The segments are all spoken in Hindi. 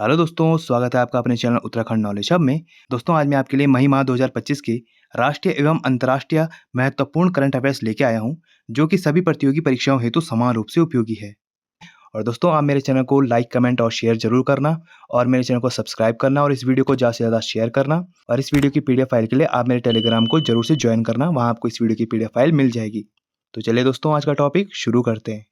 हेलो दोस्तों, स्वागत है आपका अपने चैनल उत्तराखंड नॉलेज हब में। दोस्तों, आज मैं आपके लिए मई माह 2025 के राष्ट्रीय एवं अंतर्राष्ट्रीय महत्वपूर्ण करंट अफेयर्स लेके आया हूं, जो कि सभी प्रतियोगी परीक्षाओं हेतु समान रूप से उपयोगी है। और दोस्तों, आप मेरे चैनल को लाइक, कमेंट और शेयर जरूर करना और मेरे चैनल को सब्सक्राइब करना और इस वीडियो को ज़्यादा से ज़्यादा शेयर करना। और इस वीडियो की पीडीएफ फाइल के लिए आप मेरे टेलीग्राम को जरूर से ज्वाइन करना, वहाँ आपको इस वीडियो की पीडीएफ फाइल मिल जाएगी। तो चलिए दोस्तों, आज का टॉपिक शुरू करते हैं।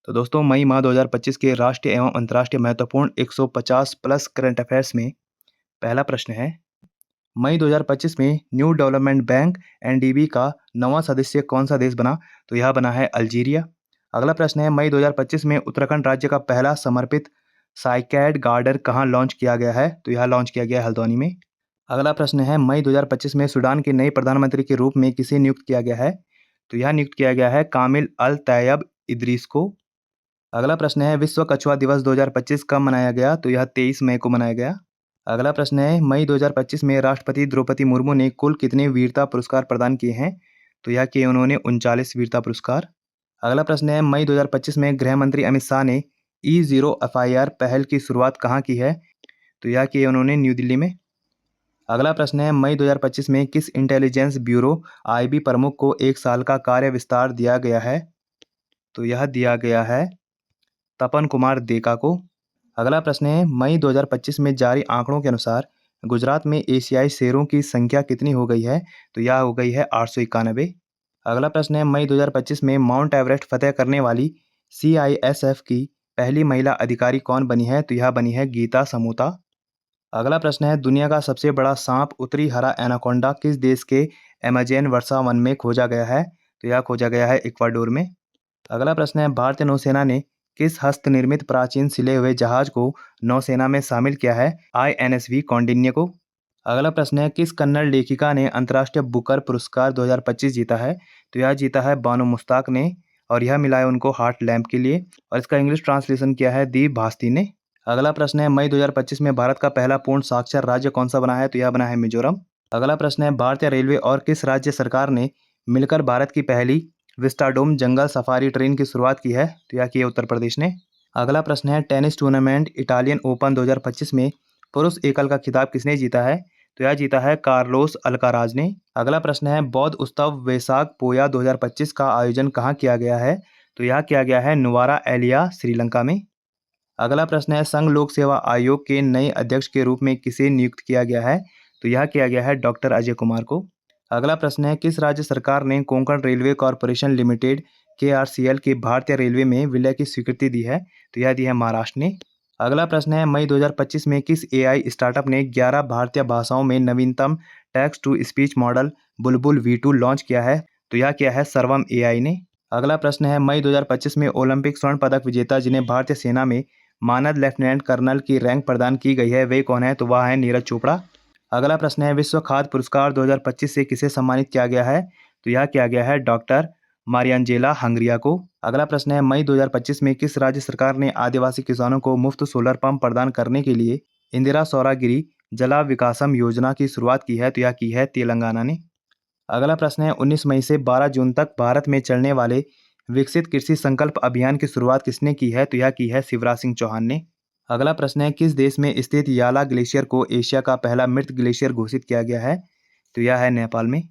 तो दोस्तों, मई माह 2025 के राष्ट्रीय एवं अंतर्राष्ट्रीय महत्वपूर्ण 150 प्लस करंट अफेयर्स में पहला प्रश्न है, मई 2025 में न्यू डेवलपमेंट बैंक एनडीबी का नवा सदस्य कौन सा देश बना? तो यह बना है अल्जीरिया। अगला प्रश्न है, मई 2025 में उत्तराखंड राज्य का पहला समर्पित साइकैड गार्डन कहाँ लॉन्च किया गया है? तो यह लॉन्च किया गया है हल्द्वानी में। अगला प्रश्न है, मई 2025 में सूडान के नए प्रधानमंत्री के रूप में किसे नियुक्त किया गया है? तो यह नियुक्त किया गया है कामिल अल तैयब इदरीस को। अगला प्रश्न है, विश्व कछुआ दिवस 2025 कब मनाया गया? तो यह 23 मई को मनाया गया। अगला प्रश्न है, मई 2025 में राष्ट्रपति द्रौपदी मुर्मू ने कुल कितने वीरता पुरस्कार प्रदान किए हैं? तो यह किए उन्होंने 39 वीरता पुरस्कार। अगला प्रश्न है, मई 2025 में गृह मंत्री अमित शाह ने E0 FIR पहल की शुरुआत कहाँ की है? तो यह किए उन्होंने न्यू दिल्ली में। अगला प्रश्न है, मई 2025 में किस इंटेलिजेंस ब्यूरो IB प्रमुख को 1 साल का कार्य विस्तार दिया गया है? तो यह दिया गया है तपन कुमार देका को। अगला प्रश्न है, मई 2025 में जारी आंकड़ों के अनुसार गुजरात में एशियाई शेरों की संख्या कितनी हो गई है? तो यह हो गई है 891। अगला प्रश्न है, मई 2025 में माउंट एवरेस्ट फतेह करने वाली CISF की पहली महिला अधिकारी कौन बनी है? तो यह बनी है गीता समोता। अगला प्रश्न है, दुनिया का सबसे बड़ा सांप उत्तरी हरा एनाकोंडा किस देश के अमेज़न वर्षा वन में खोजा गया है? तो यह खोजा गया है इक्वाडोर में। अगला प्रश्न है, भारतीय नौसेना ने किस हस्त निर्मित प्राचीन सिले हुए जहाज को नौसेना में शामिल किया है? INSV कौंडिन्य को। अगला प्रश्न है, किस कन्नड़ लेखिका ने अंतर्राष्ट्रीय बुकर पुरस्कार 2025 जीता है? तो यह जीता है बानो मुश्ताक ने और यह मिला है उनको हार्ट लैम्प के लिए और इसका इंग्लिश ट्रांसलेशन किया है दीप भास्ती ने। अगला प्रश्न है, मई 2025 में भारत का पहला पूर्ण साक्षर राज्य कौन सा बना है? तो यह बना है मिजोरम। अगला प्रश्न है, भारतीय रेलवे और किस राज्य सरकार ने मिलकर भारत की पहली विस्टाडोम जंगल सफारी ट्रेन की शुरुआत की है? तो यह की है उत्तर प्रदेश ने। अगला प्रश्न है, टेनिस टूर्नामेंट इटालियन ओपन 2025 में पुरुष एकल का खिताब किसने जीता है? तो यह जीता है कार्लोस अल्काराज ने। अगला प्रश्न है, बौद्ध उत्सव वैसाख पोया 2025 का आयोजन कहाँ किया गया है? तो यह किया गया है नुवारा एलिया श्रीलंका में। अगला प्रश्न है, संघ लोक सेवा आयोग के नए अध्यक्ष के रूप में किसे नियुक्त किया गया है? तो यह किया गया है डॉक्टर अजय कुमार को। अगला प्रश्न है, किस राज्य सरकार ने Konkan railway corporation limited KRCL के भारतीय रेलवे में विलय की स्वीकृति दी है? तो यह दी है महाराष्ट्र ने। अगला प्रश्न है, मई 2025 में किस AI स्टार्टअप ने 11 भारतीय भाषाओं में नवीनतम text to speech model Bulbul V2 launch किया है? तो यह किया है सर्वम AI ने। अगला प्रश्न है, मई 2025 में ओलंपिक स्वर्ण पदक विजेता जिन्हें भारतीय सेना में मानद लेफ्टिनेंट कर्नल की रैंक प्रदान की गई है, वे कौन है? तो वह है नीरज चोपड़ा। अगला प्रश्न है, विश्व खाद्य पुरस्कार 2025 से किसे सम्मानित किया गया है? तो यह किया गया है डॉक्टर मारियांजेला हंगरिया को। अगला प्रश्न है, मई 2025 में किस राज्य सरकार ने आदिवासी किसानों को मुफ्त सोलर पंप प्रदान करने के लिए इंदिरा सौरागिरी जला विकासम योजना की शुरुआत की है? तो यह की है तेलंगाना ने। अगला प्रश्न है, 19 मई से 12 जून तक भारत में चलने वाले विकसित कृषि संकल्प अभियान की शुरुआत किसने की है? तो यह की है शिवराज सिंह चौहान ने। अगला प्रश्न है, किस देश में स्थित याला ग्लेशियर को एशिया का पहला मृत ग्लेशियर घोषित किया गया है? तो यह है नेपाल में।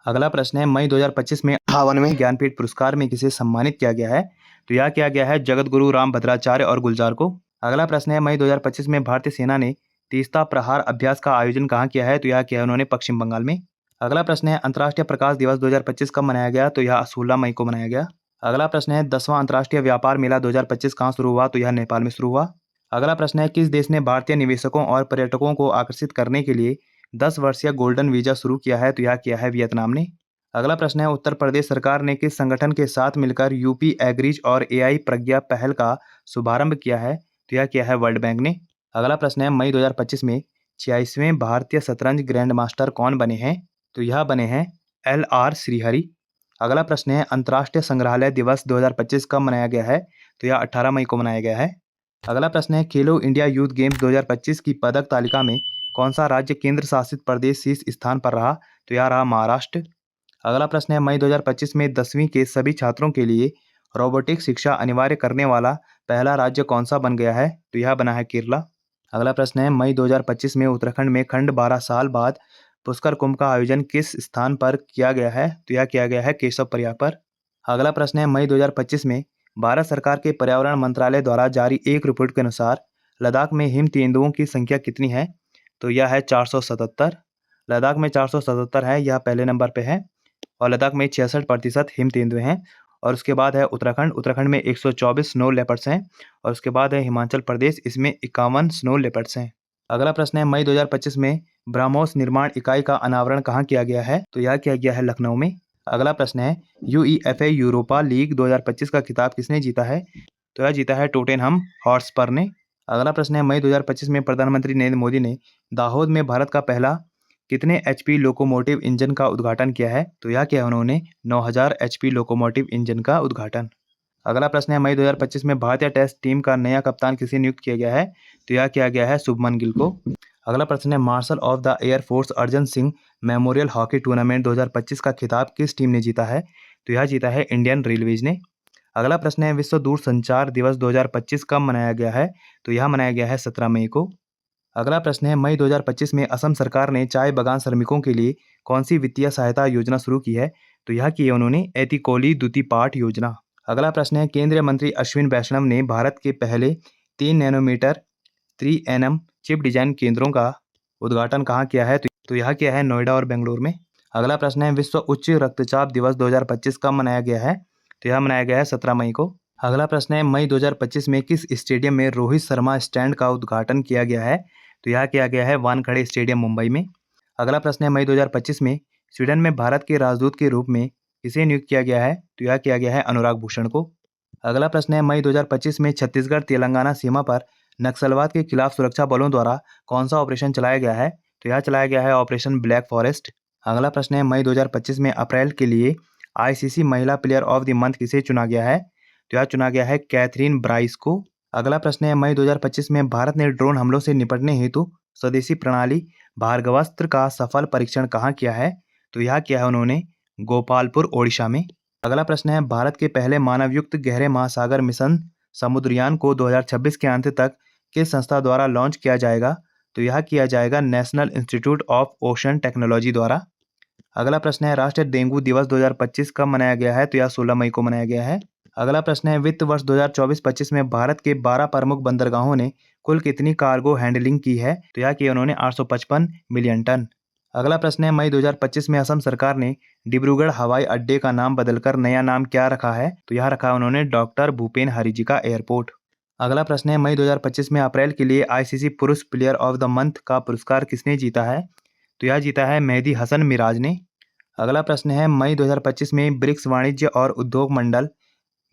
अगला प्रश्न है, मई 2025 में 58वें ज्ञानपीठ पुरस्कार में किसे सम्मानित किया गया है? तो यह किया गया है जगत गुरु राम भद्राचार्य और गुलजार को। अगला प्रश्न है, मई 2025 में भारतीय सेना ने तीस्ता प्रहार अभ्यास का आयोजन कहाँ किया है? तो यह किया उन्होंने पश्चिम बंगाल में। अगला प्रश्न है, अंतर्राष्ट्रीय प्रकाश दिवस 2025 कब मनाया गया? तो यह 16 मई को मनाया गया। अगला प्रश्न है, 10वां अंतर्राष्ट्रीय व्यापार मेला 2025 कहाँ शुरू हुआ? तो यह नेपाल में शुरू हुआ। अगला प्रश्न है, किस देश ने भारतीय निवेशकों और पर्यटकों को आकर्षित करने के लिए 10 वर्षीय गोल्डन वीजा शुरू किया है? तो यह किया है वियतनाम ने। अगला प्रश्न है, उत्तर प्रदेश सरकार ने किस संगठन के साथ मिलकर यूपी एग्रीज और AI प्रज्ञा पहल का शुभारंभ किया है? तो यह किया है वर्ल्ड बैंक ने। अगला प्रश्न है, मई 2025 में 86वें भारतीय शतरंज ग्रैंड मास्टर कौन बने हैं? तो यह बने हैं LR श्रीहरि। अगला प्रश्न है, अंतर्राष्ट्रीय संग्रहालय दिवस 2025 कब मनाया गया है? तो यह 18 मई को मनाया गया है। अगला प्रश्न है, खेलो इंडिया यूथ गेम्स 2025 की पदक तालिका में कौन सा राज्य केंद्र शासित प्रदेश शीर्ष स्थान पर रहा? तो यह रहा महाराष्ट्र। अगला प्रश्न है, मई 2025 में 10वीं के सभी छात्रों के लिए रोबोटिक शिक्षा अनिवार्य करने वाला पहला राज्य कौन सा बन गया है? तो यह बना है केरला। अगला प्रश्न है, मई 2025 में उत्तराखंड में खंड 12 साल बाद पुष्कर कुंभ का आयोजन किस स्थान पर किया गया है? तो यह किया गया है केशव प्रयाग पर। अगला प्रश्न है, मई 2025 में भारत सरकार के पर्यावरण मंत्रालय द्वारा जारी एक रिपोर्ट के अनुसार लद्दाख में हिम तेंदुओं की संख्या कितनी है? तो यह है 477। लद्दाख में 477 है, यह पहले नंबर पे है। और लद्दाख में 66% हिम तेंदुए हैं। और उसके बाद है उत्तराखंड में 124 स्नो लेपर्ड्स हैं। और उसके बाद है हिमाचल प्रदेश, इसमें 51 स्नो लेपर्ड्स हैं। अगला प्रश्न है, मई 2025 में ब्रह्मोस निर्माण इकाई का अनावरण कहाँ किया गया है? तो यह किया गया है लखनऊ में। अगला प्रश्न है, यूईएफए यूरोपा लीग 2025 का खिताब किसने जीता है? तो यह जीता है टोटेनहम हॉटस्पर ने। अगला प्रश्न है, मई 2025 में प्रधानमंत्री नरेंद्र मोदी ने दाहोद में भारत का पहला कितने एचपी लोकोमोटिव इंजन का उद्घाटन किया है? तो यह किया उन्होंने 9000 एचपी लोकोमोटिव इंजन का उद्घाटन। अगला प्रश्न है, मई 2025 में भारतीय टेस्ट टीम का नया कप्तान किसे नियुक्त किया गया है? तो यह किया गया है शुभमन गिल को। अगला प्रश्न है, marshal of the air force Arjan Singh memorial hockey tournament 2025 का खिताब किस टीम ने जीता है? तो यह जीता है इंडियन रेलवेज ने। अगला प्रश्न है, विश्व दूरसंचार दिवस 2025 कब मनाया गया है? तो यह मनाया गया है 17 मई को। अगला प्रश्न है, मई 2025 में असम सरकार ने चाय बागान श्रमिकों के लिए कौन सी वित्तीय सहायता योजना शुरू की है? तो यह की है उन्होंने एतिकोली दुती पाठ योजना। अगला प्रश्न है, केंद्रीय मंत्री अश्विन वैष्णव ने भारत के पहले 3 नैनोमीटर 3nm चिप डिजाइन केंद्रों का उद्घाटन कहाँ किया है? तो यह किया है नोएडा और बेंगलुरु में। अगला प्रश्न है, विश्व उच्च रक्तचाप दिवस 2025 कब मनाया गया है? तो यह मनाया गया है 17 मई को। अगला प्रश्न है, मई 2025 में किस स्टेडियम में रोहित शर्मा स्टैंड का उद्घाटन किया गया है? तो यह किया गया है वानखेड़े स्टेडियम मुंबई में। अगला प्रश्न है, मई 2025 में स्वीडन में भारत के राजदूत के रूप में किसे नियुक्त किया गया है? तो यह किया गया है अनुराग भूषण को। अगला प्रश्न है, मई 2025 में छत्तीसगढ़ तेलंगाना सीमा पर नक्सलवाद के खिलाफ सुरक्षा बलों द्वारा कौन सा ऑपरेशन चलाया गया है? तो यह चलाया गया है ऑपरेशन ब्लैक फॉरेस्ट। अगला प्रश्न है, मई 2025 में अप्रैल के लिए आईसीसी महिला प्लेयर ऑफ द मंथ किसे चुना गया है? तो यह चुना गया है कैथरीन ब्राइस को। अगला प्रश्न है, मई 2025 में भारत ने ड्रोन हमलों से निपटने हेतु स्वदेशी प्रणाली भार्गवास्त्र का सफल परीक्षण कहाँ किया है? तो यह किया है उन्होंने गोपालपुर ओडिशा में। अगला प्रश्न है, भारत के पहले मानवयुक्त गहरे महासागर मिशन समुद्रयान को 2026 के अंत तक किस संस्था द्वारा लॉन्च किया जाएगा? तो यह किया जाएगा national institute of ocean technology द्वारा। अगला प्रश्न है, राष्ट्रीय डेंगू दिवस 2025 कब मनाया गया है? तो यह 16 मई को मनाया गया है। अगला प्रश्न है, वित्त वर्ष 2024-25 में भारत के 12 प्रमुख बंदरगाहों ने कुल कितनी कार्गो हैंडलिंग की है? तो यह की उन्होंने 855 मिलियन टन। अगला प्रश्न है, मई 2025 में असम सरकार ने डिब्रूगढ़ हवाई अड्डे का नाम बदलकर नया नाम क्या रखा है? तो यह रखा उन्होंने डॉक्टर भूपेन हरिजिका एयरपोर्ट। अगला प्रश्न है, मई 2025 में अप्रैल के लिए आईसीसी पुरुष प्लेयर ऑफ द मंथ का पुरस्कार किसने जीता है? तो यह जीता है मेहदी हसन मिराज ने। अगला प्रश्न है, मई 2025 में ब्रिक्स वाणिज्य और उद्योग मंडल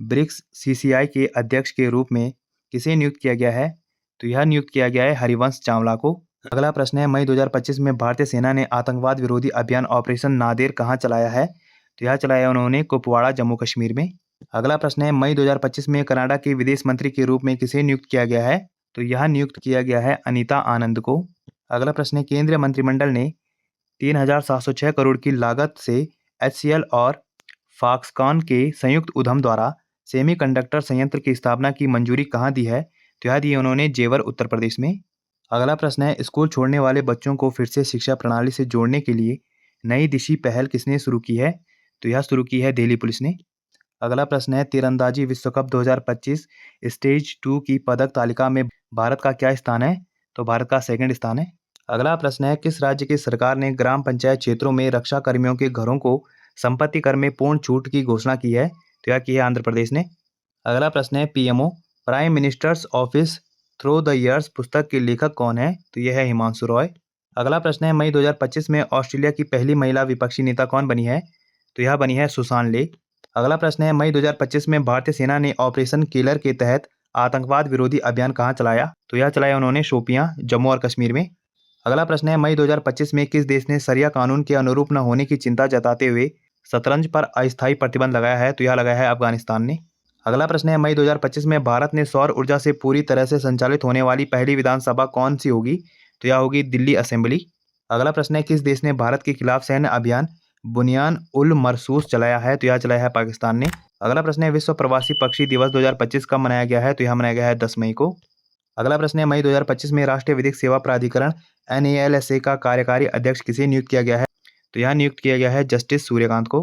ब्रिक्स सीसीआई के अध्यक्ष के रूप में किसे नियुक्त किया गया है? तो यह नियुक्त किया गया है हरिवंश चावला को। अगला प्रश्न है, मई 2025 में भारतीय सेना ने आतंकवाद विरोधी अभियान ऑपरेशन नादेर कहाँ चलाया है? तो यह चलाया उन्होंने कुपवाड़ा जम्मू कश्मीर में। अगला प्रश्न है, मई 2025 में कनाडा के विदेश मंत्री के रूप में किसे नियुक्त किया गया है? तो यह नियुक्त किया गया है अनीता आनंद को। अगला प्रश्न है, केंद्रीय मंत्रिमंडल ने 3706 करोड़ की लागत से HCL और फॉक्सकॉन के संयुक्त उद्यम द्वारा सेमीकंडक्टर संयंत्र की स्थापना की मंजूरी कहाँ दी है? तो यह दी उन्होंने जेवर उत्तर प्रदेश में। अगला प्रश्न है, स्कूल छोड़ने वाले बच्चों को फिर से शिक्षा प्रणाली से जोड़ने के लिए नई दिशी पहल किसने शुरू की है? तो यह शुरू की है दिल्ली पुलिस ने। अगला प्रश्न है, तीरंदाजी विश्व कप 2025 स्टेज 2 की पदक तालिका में भारत का क्या स्थान है? तो भारत का सेकंड स्थान है। अगला प्रश्न है, किस राज्य की सरकार ने ग्राम पंचायत क्षेत्रों में रक्षा कर्मियों के घरों को संपत्ति कर में पूर्ण छूट की घोषणा की है? तो यह की है आंध्र प्रदेश ने। अगला प्रश्न है, PMO prime minister's office through the years पुस्तक के लेखक कौन है? तो यह है हिमांशु रॉय। अगला प्रश्न है, मई 2025 में ऑस्ट्रेलिया की पहली महिला विपक्षी नेता कौन बनी है? तो यह बनी है सुसान ले। अगला प्रश्न है, मई 2025 में भारतीय सेना ने ऑपरेशन किलर के तहत आतंकवाद विरोधी अभियान कहाँ चलाया? तो यह चलाया उन्होंने शोपियां जम्मू और कश्मीर में। अगला प्रश्न है, मई 2025 में किस देश ने शरिया कानून के अनुरूप न होने की चिंता जताते हुए शतरंज पर अस्थायी प्रतिबंध लगाया है? तो यह लगाया है अफगानिस्तान ने। अगला प्रश्न है, मई 2025 में भारत ने सौर ऊर्जा से पूरी तरह से संचालित होने वाली पहली विधानसभा कौन सी होगी? तो यह होगी दिल्ली असेंबली। अगला प्रश्न है, किस देश ने भारत के खिलाफ सैन्य अभियान बुनियान उल मरसूस चलाया है? तो यह चलाया है पाकिस्तान ने। अगला प्रश्न है, विश्व प्रवासी पक्षी दिवस 2025 कब मनाया गया है? तो यह मनाया गया है 10 मई को। अगला प्रश्न है मई 2025 में राष्ट्रीय विधिक सेवा प्राधिकरण NALSA का कार्यकारी अध्यक्ष किसे नियुक्त किया गया है? तो यहाँ नियुक्त किया गया है जस्टिस सूर्यकांत को।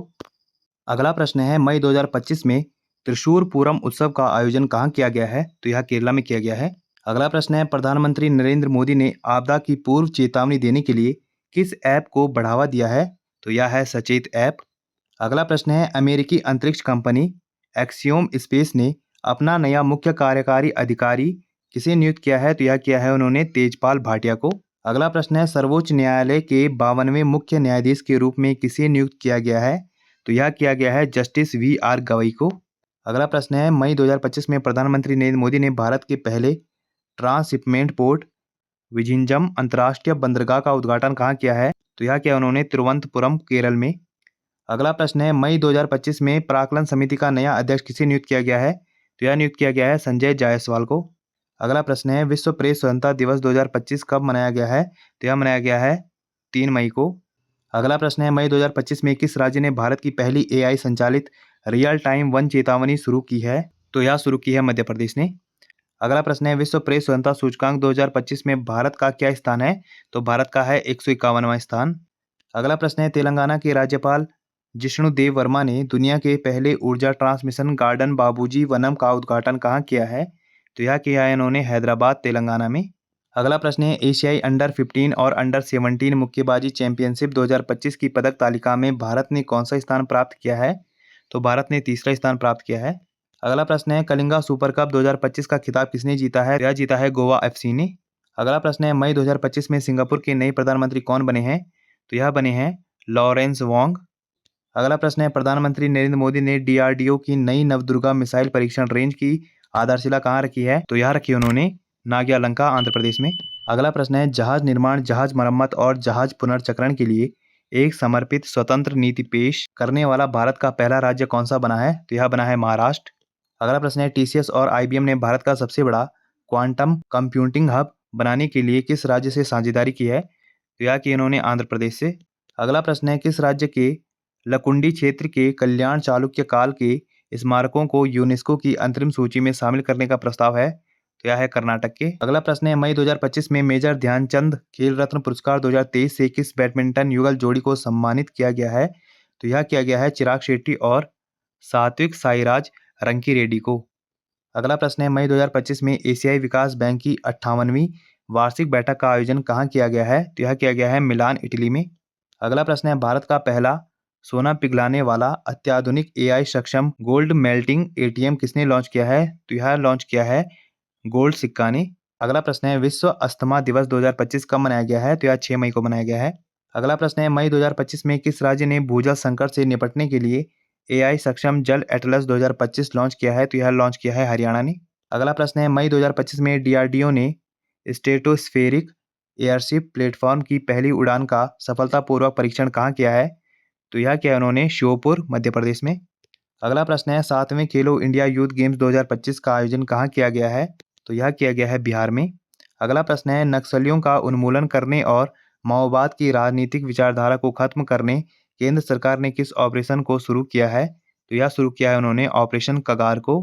अगला प्रश्न है मई 2025 में त्रिशूर पूरम उत्सव का आयोजन कहाँ किया गया है? तो यह केरला में किया गया है। अगला प्रश्न है प्रधानमंत्री नरेंद्र मोदी ने आपदा की पूर्व चेतावनी देने के लिए किस ऐप को बढ़ावा दिया है? तो यह है सचेत ऐप। अगला प्रश्न है अमेरिकी अंतरिक्ष कंपनी एक्सियोम स्पेस ने अपना नया मुख्य कार्यकारी अधिकारी किसे नियुक्त किया है? तो यह किया है उन्होंने तेजपाल भाटिया को। अगला प्रश्न है सर्वोच्च न्यायालय के 52वें मुख्य न्यायाधीश के रूप में किसे नियुक्त किया गया है? तो यह किया गया है जस्टिस VR गवई को। अगला प्रश्न है मई 2025 में प्रधानमंत्री नरेंद्र मोदी ने भारत के पहले ट्रांसशिपमेंट पोर्ट विझिंजम अंतर्राष्ट्रीय बंदरगाह का उद्घाटन कहाँ किया है? तो यह किया उन्होंने तिरुवनंतपुरम केरल में। अगला प्रश्न है मई 2025 में प्राक्कलन समिति का नया अध्यक्ष किसे नियुक्त किया गया है? तो यह नियुक्त किया गया है संजय जायसवाल को। अगला प्रश्न है विश्व प्रेस स्वतंत्रता दिवस 2025 कब मनाया गया है? तो यह मनाया गया है 3 मई को। अगला प्रश्न है मई 2025 में किस राज्य ने भारत की पहली AI संचालित रियल टाइम वन चेतावनी शुरू की है? तो यह शुरू की है मध्य प्रदेश ने। अगला प्रश्न है विश्व प्रेस स्वतंत्रता सूचकांक 2025 में भारत का क्या स्थान है? तो भारत का है 151वां स्थान। अगला प्रश्न है तेलंगाना के राज्यपाल जिष्णु देव वर्मा ने दुनिया के पहले ऊर्जा ट्रांसमिशन गार्डन बाबूजी वनम का उद्घाटन कहाँ किया है? तो यह किया है इन्होंने हैदराबाद तेलंगाना में। अगला प्रश्न है एशियाई अंडर 15 और अंडर 17 मुक्केबाजी चैंपियनशिप 2025 की पदक तालिका में भारत ने कौन सा स्थान प्राप्त किया है? तो भारत ने तीसरा स्थान प्राप्त किया है। अगला प्रश्न है कलिंगा सुपर कप 2025 का खिताब किसने जीता है? यह जीता है गोवा FC ने। अगला प्रश्न है मई 2025 में सिंगापुर के नए प्रधानमंत्री कौन बने हैं? तो यह बने हैं लॉरेंस वोंग। अगला प्रश्न है प्रधानमंत्री नरेंद्र मोदी ने DRDO की नई नवदुर्गा मिसाइल परीक्षण रेंज की आधारशिला कहाँ रखी है? तो यह रखी उन्होंने नाग्यालंका आंध्र प्रदेश में। अगला प्रश्न है जहाज निर्माण, जहाज मरम्मत और जहाज पुनर्चक्रण के लिए एक समर्पित स्वतंत्र नीति पेश करने वाला भारत का पहला राज्य कौन सा बना है? तो यह बना है महाराष्ट्र। अगला प्रश्न है TCS और IBM ने भारत का सबसे बड़ा क्वांटम कंप्यूटिंग हब बनाने के लिए किस राज्य से साझेदारी की है? तो यह की इन्होंने आंध्र प्रदेश से। अगला प्रश्न है किस राज्य के लकुंडी क्षेत्र के कल्याण चालुक्य काल के स्मारकों को यूनेस्को की अंतरिम सूची में शामिल करने का प्रस्ताव है? तो यह है कर्नाटक के। अगला प्रश्न है मई 2025 में मेजर ध्यानचंद खेल रत्न पुरस्कार 2023 से किस बैडमिंटन युगल जोड़ी को सम्मानित किया गया है? तो यह किया गया है चिराग शेट्टी और सात्विक साईराज रंकी रेड्डी को। अगला प्रश्न है मई 2025 में एशियाई विकास बैंक की 58वीं वार्षिक बैठक का आयोजन कहाँ किया गया है? तो यह किया गया है मिलान इटली में। अगला प्रश्न है भारत का पहला सोना पिघलाने वाला अत्याधुनिक AI सक्षम गोल्ड मेल्टिंग ATM किसने लॉन्च किया है? तो यह लॉन्च किया है गोल्ड सिक्का ने। अगला प्रश्न है विश्व अस्थमा दिवस 2025 कब मनाया गया है? तो यह 6 मई को मनाया गया है। अगला प्रश्न है मई 2025 में किस राज्य ने भूजल संकट से निपटने के लिए AI सक्षम जल एटलस 2025 लॉन्च किया है? तो यह लॉन्च किया है हरियाणा ने। अगला प्रश्न है मई 2025 में DRDO ने स्ट्रेटोस्फेरिक एयरशिप प्लेटफॉर्म की पहली उड़ान का सफलतापूर्वक परीक्षण कहाँ किया है? तो यह किया उन्होंने श्योपुर मध्य प्रदेश में। अगला प्रश्न है 7वें खेलो इंडिया यूथ गेम्स 2025 का आयोजन कहाँ किया गया है? तो यह किया गया है बिहार में। अगला प्रश्न है नक्सलियों का उन्मूलन करने और माओवाद की राजनीतिक विचारधारा को खत्म करने केंद्र सरकार ने किस ऑपरेशन को शुरू किया है? तो यह शुरू किया है उन्होंने ऑपरेशन कगार को।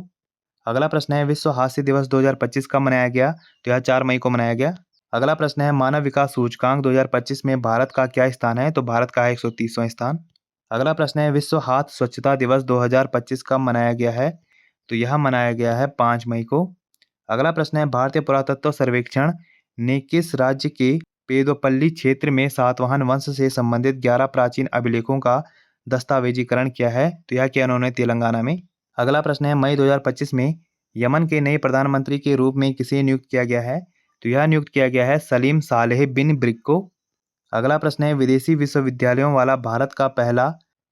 अगला प्रश्न है विश्व हास्य दिवस 2025 कब मनाया गया? तो यह 4 मई को मनाया गया। अगला प्रश्न है मानव विकास सूचकांक 2025 में भारत का क्या स्थान है? तो भारत का है 130वां स्थान। अगला प्रश्न है विश्व हाथ स्वच्छता दिवस 2025 कब मनाया गया है? तो यह मनाया गया है 5 मई को। अगला प्रश्न है भारतीय पुरातत्व सर्वेक्षण ने किस राज्य के पेदोपल्ली क्षेत्र में सातवाहन वंश से संबंधित 11 प्राचीन अभिलेखों का दस्तावेजीकरण किया है? तो यह किया उन्होंने तेलंगाना में। अगला प्रश्न है मई 2025 में यमन के नए प्रधानमंत्री के रूप में किसे नियुक्त किया गया है? तो यह नियुक्त किया गया है सलीम सालेह बिन ब्रिक को। अगला प्रश्न है विदेशी विश्वविद्यालयों वाला भारत का पहला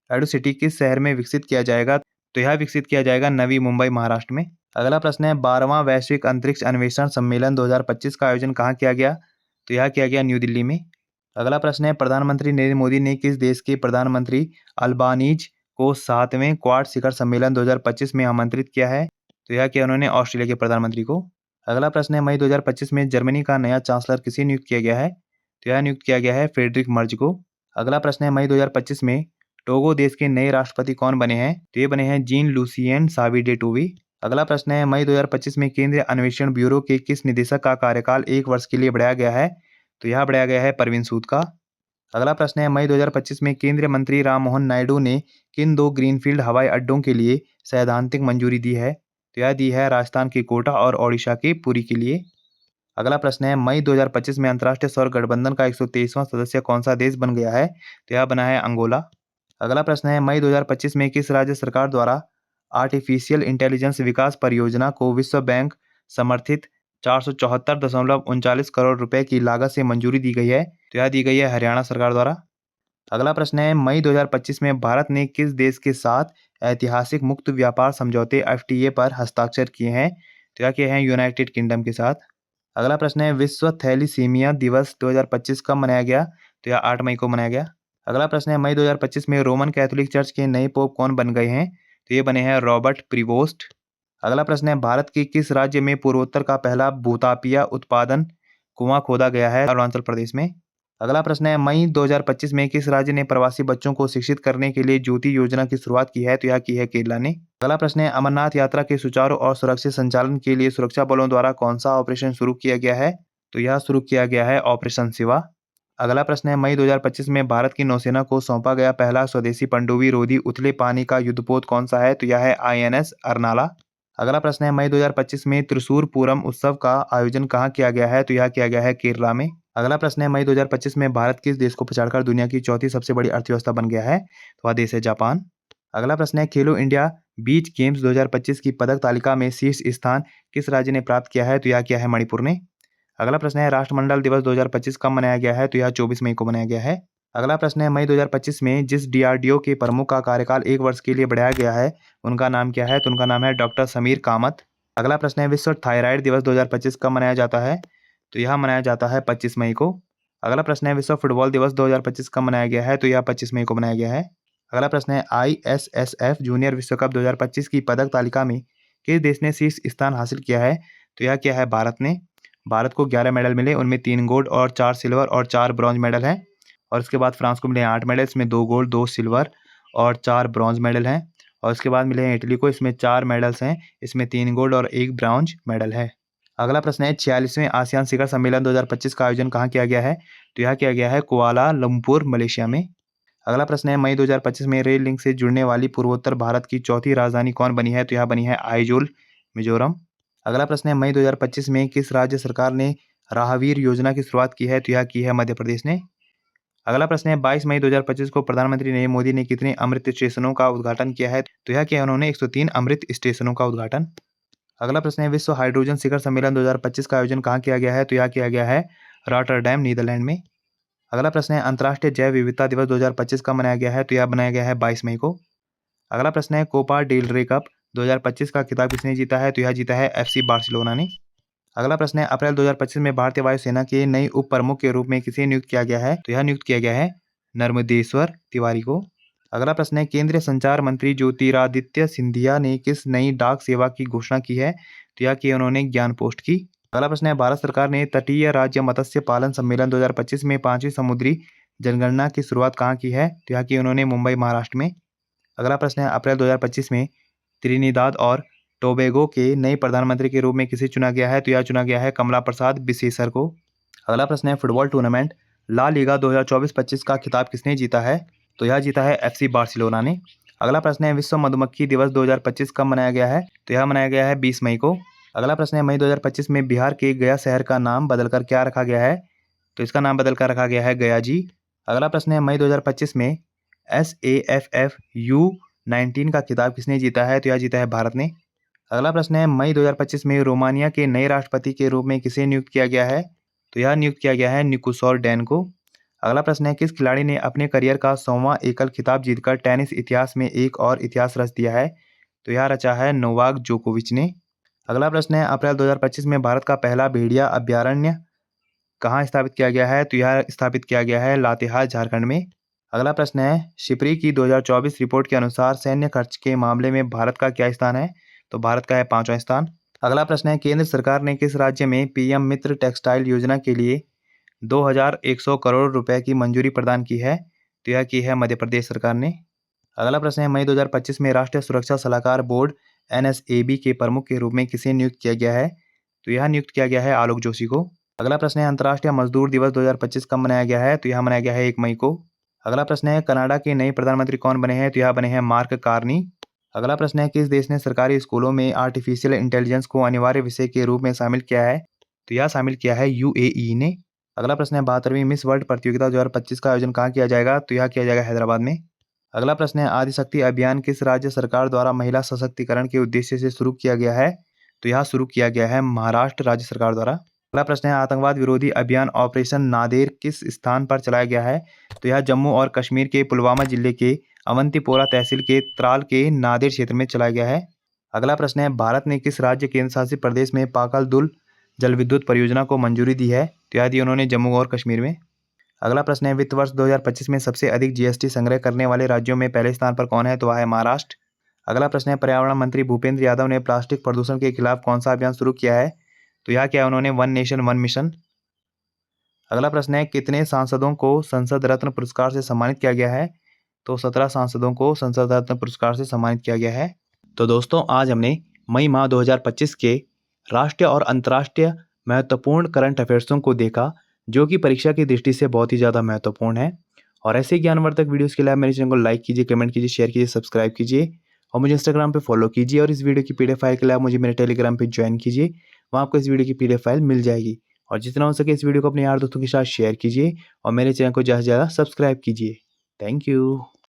एडुसिटी किस शहर में विकसित किया जाएगा? तो यह विकसित किया जाएगा नवी मुंबई महाराष्ट्र में। अगला प्रश्न है 12वां वैश्विक अंतरिक्ष अन्वेषण सम्मेलन 2025 का आयोजन कहाँ किया गया? तो यह किया गया न्यू दिल्ली में। अगला प्रश्न है प्रधानमंत्री नरेंद्र मोदी ने किस देश के प्रधानमंत्री अल्बानीज को 7वें क्वाड शिखर सम्मेलन 2025 में आमंत्रित किया है? तो यह किया उन्होंने ऑस्ट्रेलिया के प्रधानमंत्री को। अगला प्रश्न है मई 2025 में जर्मनी का नया चांसलर किसे नियुक्त किया गया है? तो यह नियुक्त किया गया है फ्रेडरिक मर्ज को। अगला प्रश्न है मई 2025 में टोगो देश के नए राष्ट्रपति कौन बने हैं? तो ये बने हैं जीन लुसियन साविडे टोवी। अगला प्रश्न है, मई 2025 में केंद्रीय अन्वेषण ब्यूरो के किस निदेशक का कार्यकाल 1 वर्ष के लिए बढ़ाया गया है? तो यह बढ़ाया गया है परवीन सूद का। अगला प्रश्न है, मई 2025 में केंद्रीय मंत्री राममोहन नायडू ने किन 2 ग्रीनफील्ड हवाई अड्डों के लिए सैद्धांतिक मंजूरी दी है? तो यह दी है राजस्थान के कोटा और ओडिशा के पुरी के लिए। अगला प्रश्न है, मई 2025 में अंतर्राष्ट्रीय सौर गठबंधन का 123वां सदस्य कौन सा देश बन गया है? तो यह बना है अंगोला। अगला प्रश्न है, मई 2025 में किस राज्य सरकार द्वारा आर्टिफिशियल इंटेलिजेंस विकास परियोजना को विश्व बैंक समर्थित 474.39 करोड़ रुपए की लागत से मंजूरी दी गई है? तो यह दी गई है हरियाणा सरकार द्वारा। अगला प्रश्न है, मई 2025 में भारत ने किस देश के साथ ऐतिहासिक मुक्त व्यापार समझौते FTA पर हस्ताक्षर किए हैं? तो यह किए हैं यूनाइटेड किंगडम के साथ। अगला प्रश्न है, विश्व थैलीसीमिया दिवस 2025 कब मनाया गया? तो यह 8 मई को मनाया गया। अगला प्रश्न है, मई 2025 में रोमन कैथोलिक चर्च के नए पोप कौन बन गए हैं? तो ये बने हैं रॉबर्ट प्रीवोस्ट। अगला प्रश्न है, भारत के किस राज्य में पूर्वोत्तर का पहला भूतापीय उत्पादन कुआं खोदा गया है? अरुणाचल प्रदेश में। अगला प्रश्न है, मई 2025 में किस राज्य ने प्रवासी बच्चों को शिक्षित करने के लिए ज्योति योजना की शुरुआत की है? तो यह की है केरला ने। अगला प्रश्न है, अमरनाथ यात्रा के सुचारू और सुरक्षित संचालन के लिए सुरक्षा बलों द्वारा कौन सा ऑपरेशन शुरू किया गया है? तो यह शुरू किया गया है ऑपरेशन शिवा। अगला प्रश्न है, मई 2025 में भारत की नौसेना को सौंपा गया पहला स्वदेशी पनडुब्बी रोधी उथले पानी का युद्धपोत कौन सा है? तो यह है INS अर्नाला। अगला प्रश्न है, मई 2025 में त्रिशूर पूरम उत्सव का आयोजन कहाँ किया गया है? तो यह किया गया है केरला में। अगला प्रश्न है, मई 2025 में भारत किस देश को पछाड़कर दुनिया की चौथी सबसे बड़ी अर्थव्यवस्था बन गया है? तो वह देश है जापान। अगला प्रश्न है, खेलो इंडिया बीच गेम्स 2025 की पदक तालिका में शीर्ष स्थान किस राज्य ने प्राप्त किया है? तो यह किया है मणिपुर ने। अगला प्रश्न है, राष्ट्रमंडल दिवस 2025 कब मनाया गया है? तो यह 24 मई को मनाया गया है। अगला प्रश्न है, मई 2025 में जिस DRDO के प्रमुख का कार्यकाल 1 वर्ष के लिए बढ़ाया गया है, उनका नाम क्या है? तो उनका नाम है डॉक्टर समीर कामत। अगला प्रश्न है, विश्व थायराइड दिवस 2025 कब मनाया जाता है? तो यह मनाया जाता है 25 मई को। अगला प्रश्न है, विश्व फुटबॉल दिवस 2025 कब मनाया गया है? तो यह 25 मई को मनाया गया है। अगला प्रश्न है, ISSF जूनियर विश्व कप 2025 की पदक तालिका में किस देश ने शीर्ष स्थान हासिल किया है? तो यह किया है भारत ने। भारत को 11 मेडल मिले, उनमें 3 गोल्ड और 4 सिल्वर और 4 ब्रॉन्ज मेडल हैं। और उसके बाद फ्रांस को मिले 8 मेडल, इसमें 2 गोल्ड 2 सिल्वर और 4 ब्रॉन्ज मेडल हैं। और उसके बाद मिले हैं इटली को, इसमें 4 मेडल्स हैं, इसमें 3 गोल्ड और 1 ब्रॉन्ज मेडल है। अगला प्रश्न है, 46वें आसियान शिखर सम्मेलन 2025 का आयोजन कहाँ किया गया है? तो यह किया गया है कुआलालंपुर मलेशिया में। अगला प्रश्न है, मई 2025 में रेल लिंक से जुड़ने वाली पूर्वोत्तर भारत की चौथी राजधानी कौन बनी है? तो यह बनी है आइजोल मिजोरम। अगला प्रश्न है, मई 2025 में किस राज्य सरकार ने राहवीर योजना की शुरुआत की है? तो यह की है मध्य प्रदेश ने। अगला प्रश्न है, 22 मई 2025 को प्रधानमंत्री नरेंद्र मोदी ने कितने अमृत स्टेशनों का उद्घाटन किया है? तो यह किया उन्होंने 103 अमृत स्टेशनों का उद्घाटन। अगला प्रश्न है, विश्व हाइड्रोजन शिखर सम्मेलन 2025 का आयोजन कहाँ किया गया है? तो यह किया गया है रॉटरडैम नीदरलैंड में। अगला प्रश्न है, अंतर्राष्ट्रीय जैव विविधता दिवस 2025 कब मनाया गया है? तो यह बनाया गया है 22 मई को। अगला प्रश्न है, कोपा डेल रे कप 2025 का खिताब किसने जीता है? तो यह जीता है FC बार्सिलोना ने। अगला प्रश्न है, अप्रैल 2025 में भारतीय वायुसेना के नए उप प्रमुख के रूप में किसे नियुक्त किया गया है? तो यह नियुक्त किया गया है नर्मदेश्वर तिवारी को। अगला प्रश्न है, केंद्रीय संचार मंत्री ज्योतिरादित्य सिंधिया ने किस नई डाक सेवा की घोषणा की है? तो यह की उन्होंने ज्ञान पोस्ट की। अगला प्रश्न है, भारत सरकार ने तटीय राज्य मत्स्य पालन सम्मेलन 2025 में 5वीं समुद्री जनगणना की शुरुआत कहाँ की है? तो यह की उन्होंने मुंबई महाराष्ट्र में। अगला प्रश्न है, अप्रैल 2025 में त्रिनिदाद और टोबैगो के नए प्रधानमंत्री के रूप में किसे चुना गया है? तो यह चुना गया है कमला प्रसाद बिसेसर को। अगला प्रश्न है, फुटबॉल टूर्नामेंट ला लीगा 2024-25 का खिताब किसने जीता है? तो यह जीता है FC बार्सिलोना ने। अगला प्रश्न है, विश्व मधुमक्खी दिवस 2025 कब मनाया गया है? तो यह मनाया गया है 20 मई को। अगला प्रश्न है, मई 2025 में बिहार के गया शहर का नाम बदलकर क्या रखा गया है? तो इसका नाम बदलकर रखा गया है गया जी। अगला प्रश्न है, मई 2025 में SAFF U19 का खिताब किसने जीता है? तो यह जीता है भारत ने। अगला प्रश्न है, मई 2025 में रोमानिया के नए राष्ट्रपति के रूप में किसे नियुक्त किया गया है? तो यह नियुक्त किया गया है निकोसोर डैन को। अगला प्रश्न है, किस खिलाड़ी ने अपने करियर का 100वां एकल खिताब जीतकर टेनिस इतिहास में एक और इतिहास रच दिया है? तो यह रचा है नोवाक जोकोविच ने। अगला प्रश्न है, अप्रैल 2025 में भारत का पहला भेड़िया अभ्यारण्य कहाँ स्थापित किया गया है? तो यह स्थापित किया गया है लातेहार झारखंड में। अगला प्रश्न है, शिप्री की 2024 रिपोर्ट के अनुसार सैन्य खर्च के मामले में भारत का क्या स्थान है? तो भारत का है 5वां स्थान। अगला प्रश्न है, केंद्र सरकार ने किस राज्य में PM मित्र टेक्सटाइल योजना के लिए 2100 करोड़ रुपए की मंजूरी प्रदान की है? तो यह की है मध्य प्रदेश सरकार ने। अगला प्रश्न है, मई 2025 में राष्ट्रीय सुरक्षा सलाहकार बोर्ड NSAB के प्रमुख के रूप में किसे नियुक्त किया गया है? तो यह नियुक्त किया गया है आलोक जोशी को। अगला प्रश्न है अंतर्राष्ट्रीय मजदूर दिवस 2025 कब मनाया गया है? तो यह मनाया गया है 1 मई को। अगला प्रश्न है कनाडा के नए प्रधानमंत्री कौन बने हैं? तो यह बने हैं मार्क कार्नी। अगला प्रश्न है किस देश ने सरकारी स्कूलों में आर्टिफिशियल इंटेलिजेंस को अनिवार्य विषय के रूप में शामिल किया है? तो यह शामिल किया है UAE ने। अगला प्रश्न है 72वीं मिस वर्ल्ड प्रतियोगिता 2025 का आयोजन कहाँ किया जाएगा? तो यह किया जाएगा हैदराबाद में। अगला प्रश्न है आदिशक्ति अभियान किस राज्य सरकार द्वारा महिला सशक्तिकरण के उद्देश्य से शुरू किया गया है? तो यह शुरू किया गया है महाराष्ट्र राज्य सरकार द्वारा। अगला प्रश्न है आतंकवाद विरोधी अभियान ऑपरेशन नादेर किस स्थान पर चलाया गया है? तो यह जम्मू और कश्मीर के पुलवामा जिले के अवंतीपोरा तहसील के त्राल के नादेर क्षेत्र में चलाया गया है। अगला प्रश्न है भारत ने किस राज्य केंद्र शासित प्रदेश में पाकल दुल जल विद्युत परियोजना को मंजूरी दी है? तो यह दी उन्होंने जम्मू और कश्मीर में। अगला प्रश्न है वित्त वर्ष 2025 में सबसे अधिक GST संग्रह करने वाले राज्यों में पहले स्थान पर कौन है? तो वह है महाराष्ट्र। अगला प्रश्न है पर्यावरण मंत्री भूपेंद्र यादव ने प्लास्टिक प्रदूषण के खिलाफ कौन सा अभियान शुरू किया है? तो यह किया उन्होंने वन नेशन वन मिशन। अगला प्रश्न है कितने सांसदों को संसद रत्न पुरस्कार से सम्मानित किया गया है? तो 17 सांसदों को संसद रत्न पुरस्कार से सम्मानित किया गया है। तो दोस्तों आज हमने मई माह 2025 के राष्ट्रीय और अंतर्राष्ट्रीय महत्वपूर्ण करंट अफेयर्सों को देखा जो कि परीक्षा की दृष्टि से बहुत ही ज़्यादा महत्वपूर्ण है। और ऐसे ज्ञानवर्धक वीडियोस के लिए आप मेरे चैनल को लाइक कीजिए, कमेंट कीजिए, शेयर कीजिए, सब्सक्राइब कीजिए और मुझे इंस्टाग्राम पे फॉलो कीजिए। और इस वीडियो की PDF फाइल के लिए आप मुझे मेरे टेलीग्राम पे ज्वाइन कीजिए, वहाँ आपको इस वीडियो की PDF फाइल मिल जाएगी। और जितना हो सके इस वीडियो को अपने यार दोस्तों के साथ शेयर कीजिए और मेरे चैनल को ज़्यादा से ज़्यादा सब्सक्राइब कीजिए। Thank you.